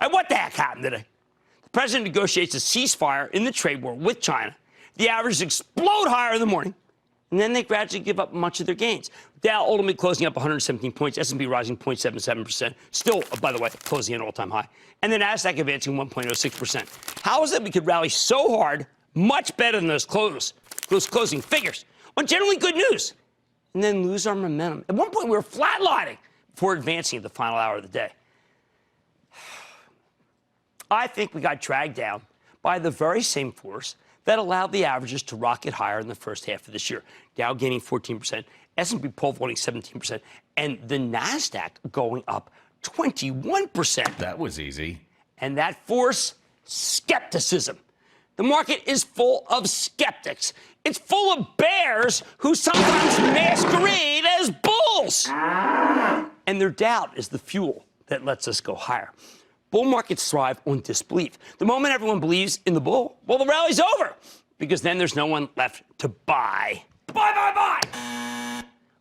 What the heck happened today? The president negotiates a ceasefire in the trade war with China. The averages explode higher in the morning, and then they gradually give up much of their gains. Dow ultimately closing up 117 points, S&P rising 0.77%, still, by the way, closing at an all-time high, and the Nasdaq advancing 1.06%. How is it we could rally so hard, much better than those closing figures, on generally good news, and then lose our momentum? At one point, we were flatlining before advancing at the final hour of the day. I think we got dragged down by the very same force that allowed the averages to rocket higher in the first half of this year. Dow gaining 14%, S&P pole vaulting 17%, and the Nasdaq going up 21%. That was easy. And that force, skepticism. The market is full of skeptics. It's full of bears who sometimes masquerade as bulls. And their doubt is the fuel that lets us go higher. Bull markets thrive on disbelief. The moment everyone believes in the bull, well, the rally's over, because then there's no one left to buy. Buy!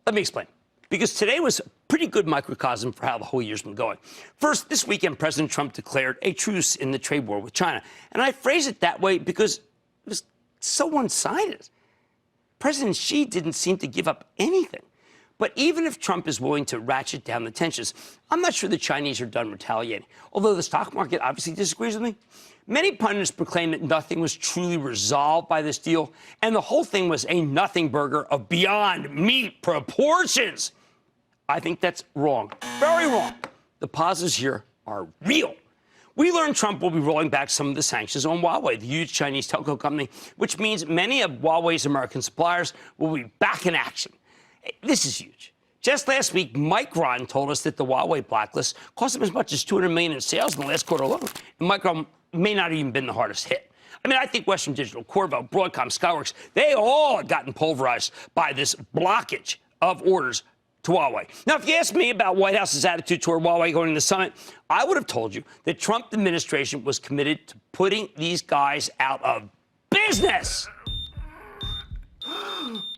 Let me explain. Because today was a pretty good microcosm for how the whole year's been going. First, this weekend, President Trump declared a truce in the trade war with China. And I phrase it that way because it was so one-sided. President Xi didn't seem to give up anything. But even if Trump is willing to ratchet down the tensions, I'm not sure the Chinese are done retaliating. Although the stock market obviously disagrees with me. Many pundits proclaim that nothing was truly resolved by this deal, and the whole thing was a nothing burger of beyond meat proportions. I think that's wrong. Very wrong. The positives here are real. We learned Trump will be rolling back some of the sanctions on Huawei, the huge Chinese telco company, which means many of Huawei's American suppliers will be back in action. This is huge. Just last week, Micron told us that the Huawei blacklist cost them as much as $200 million in sales in the last quarter alone. And Micron may not have even been the hardest hit. I mean, I think Western Digital, Qorvo, Broadcom, Skyworks, they all had gotten pulverized by this blockage of orders to Huawei. Now, if you ask me about White House's attitude toward Huawei going to the summit, I would have told you that Trump administration was committed to putting these guys out of business.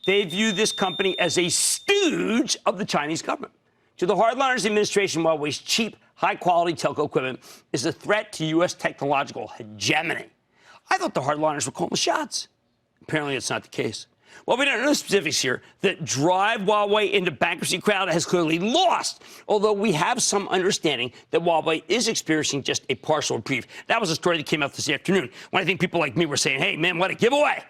They view this company as a stooge of the Chinese government. To the hardliners, the administration, Huawei's cheap, high-quality telco equipment is a threat to U.S. technological hegemony. I thought the hardliners were calling the shots. Apparently, it's not the case. Well, we don't know the specifics here. The drive Huawei into bankruptcy crowd has clearly lost, although we have some understanding that Huawei is experiencing just a partial reprieve. That was a story that came out this afternoon, when I think people like me were saying, hey, man, what a giveaway.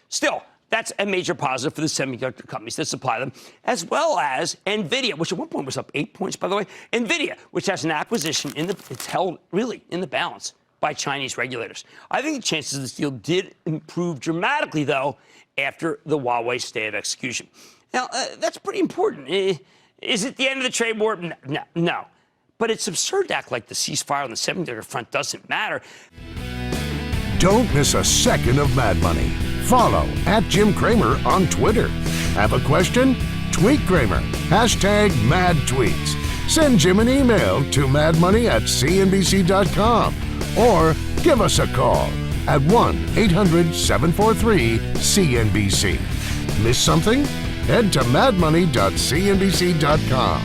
Still, that's a major positive for the semiconductor companies that supply them, as well as NVIDIA, which at one point was up 8 points, by the way. NVIDIA, which has an acquisition it's held really in the balance by Chinese regulators. I think the chances of this deal did improve dramatically, though, after the Huawei stay of execution. Now, that's pretty important. Is it the end of the trade war? No. But it's absurd to act like the ceasefire on the semiconductor front doesn't matter. Don't miss a second of Mad Money. Follow @Jim Cramer on Twitter. Have a question? Tweet Cramer. #MadTweets. Send Jim an email to madmoney@cnbc.com or give us a call at 1-800-743-CNBC. Miss something? Head to madmoney.cnbc.com.